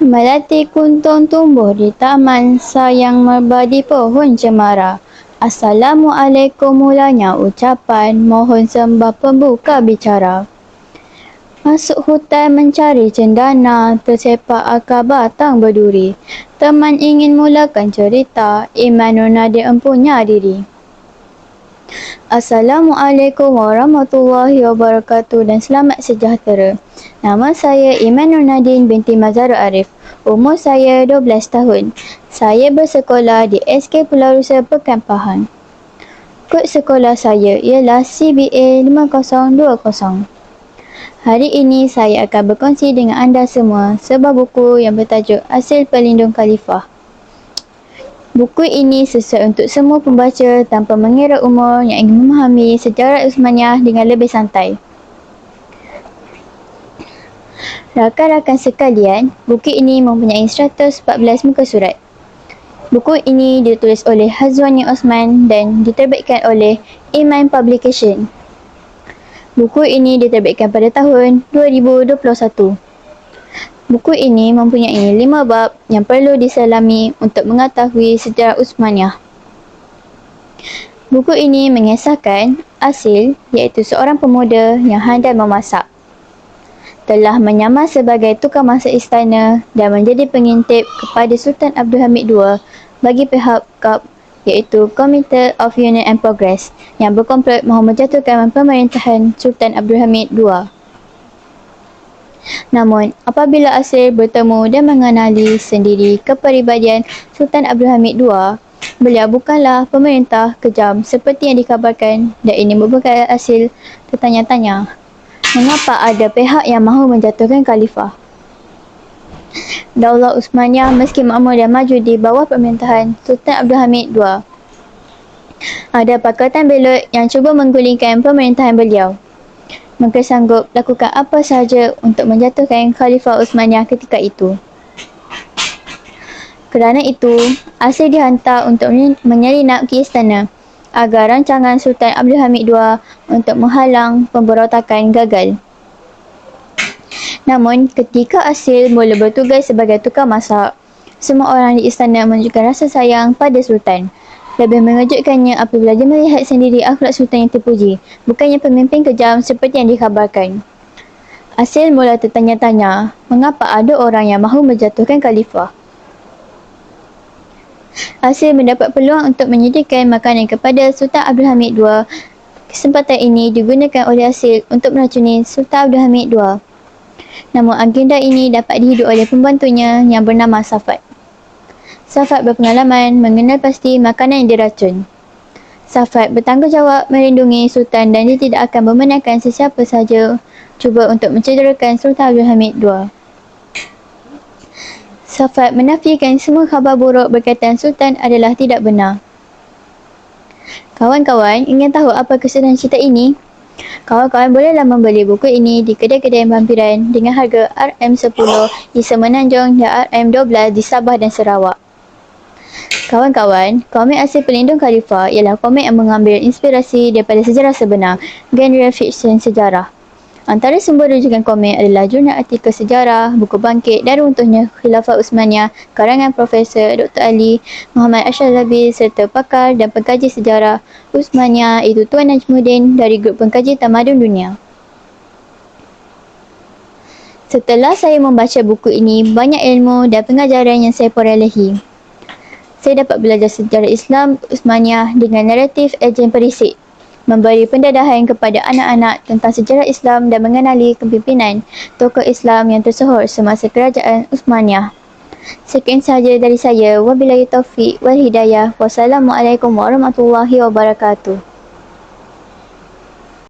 Melati kuntung tumbuh di taman, sayang merbadi pohon cemara. Assalamualaikum mulanya ucapan, mohon sembah pembuka bicara. Masuk hutan mencari cendana, tersepak akar batang berduri. Teman ingin mulakan cerita, Iman Nur Nadir empunya diri. Assalamualaikum warahmatullahi wabarakatuh dan selamat sejahtera. Nama saya Iman Nur Nadin binti Mazharul Arif. Umur saya 12 tahun. Saya bersekolah di SK Pulau Rusa Pekan Pahang. Kod sekolah saya ialah CBA 5020. Hari ini saya akan berkongsi dengan anda semua sebuah buku yang bertajuk Asil Pelindung Khalifah. Buku ini sesuai untuk semua pembaca tanpa mengira umur yang ingin memahami sejarah Uthmaniyah dengan lebih santai. Rakan-rakan sekalian, buku ini mempunyai 114 muka surat. Buku ini ditulis oleh Hazwani Osman dan diterbitkan oleh Iman Publication. Buku ini diterbitkan pada tahun 2021. Buku ini mempunyai 5 bab yang perlu diselami untuk mengetahui sejarah Uthmaniyah. Buku ini mengisahkan Asil, iaitu seorang pemuda yang handal memasak. Telah menyamar sebagai tukang masak istana dan menjadi pengintip kepada Sultan Abdul Hamid II bagi pihak KAP, iaitu Committee of Union and Progress, yang berkomplot mahu menjatuhkan pemerintahan Sultan Abdul Hamid II. Namun, apabila Asil bertemu dan mengenali sendiri kepribadian Sultan Abdul Hamid II, beliau bukanlah pemerintah kejam seperti yang dikabarkan, dan ini membuatkan Asil tertanya-tanya, mengapa ada pihak yang mahu menjatuhkan khalifah? Daulah Uthmaniyah meski makmur dan maju di bawah pemerintahan Sultan Abdul Hamid II. Ada pakatan belot yang cuba menggulingkan pemerintahan beliau. Mereka sanggup lakukan apa sahaja untuk menjatuhkan Khalifah Uthmaniyah ketika itu. Kerana itu, Asil dihantar untuk menyelinap ke istana agar rancangan Sultan Abdul Hamid II untuk menghalang pemberontakan gagal. Namun, ketika Asil mula bertugas sebagai tukang masak, semua orang di istana menunjukkan rasa sayang pada Sultan. Lebih mengejutkannya apabila dia melihat sendiri akhlak Sultan yang terpuji, bukannya pemimpin kejam seperti yang dikhabarkan. Asil mula tertanya-tanya, mengapa ada orang yang mahu menjatuhkan khalifah? Asil mendapat peluang untuk menyediakan makanan kepada Sultan Abdul Hamid II. Kesempatan ini digunakan oleh Asil untuk meracuni Sultan Abdul Hamid II. Namun agenda ini dapat dihidup oleh pembantunya yang bernama Safat. Safat berpengalaman mengenal pasti makanan yang diracun. Safat bertanggungjawab melindungi Sultan dan dia tidak akan membenarkan sesiapa sahaja cuba untuk mencederakan Sultan Abdul Hamid II. Safat menafikan semua khabar buruk berkaitan Sultan adalah tidak benar. Kawan-kawan ingin tahu apa kesedaran cerita ini? Kawan-kawan bolehlah membeli buku ini di kedai-kedai hampiran dengan harga RM10 di Semenanjung dan RM12 di Sabah dan Sarawak. Kawan-kawan, komik Asil Pelindung Khalifah ialah komik yang mengambil inspirasi daripada sejarah sebenar, genre fiksyen sejarah. Antara sumber rujukan komik adalah jurnal artikel sejarah, buku bangkit dan runtuhnya Khilafah Uthmaniyah, karangan Profesor Dr. Ali Muhammad Ashalabi serta pakar dan pengkaji sejarah Uthmaniyah iaitu Tuan Najmuddin dari Grup Pengkaji Tamadun Dunia. Setelah saya membaca buku ini, banyak ilmu dan pengajaran yang saya perolehi. Saya dapat belajar sejarah Islam Uthmaniyah dengan naratif ejen perisik, memberi pendadahan kepada anak-anak tentang sejarah Islam dan mengenali kepimpinan tokoh Islam yang tersohor semasa kerajaan Uthmaniyah. Sekian sahaja dari saya. Wabillahi taufiq wal hidayah. Wassalamualaikum warahmatullahi wabarakatuh.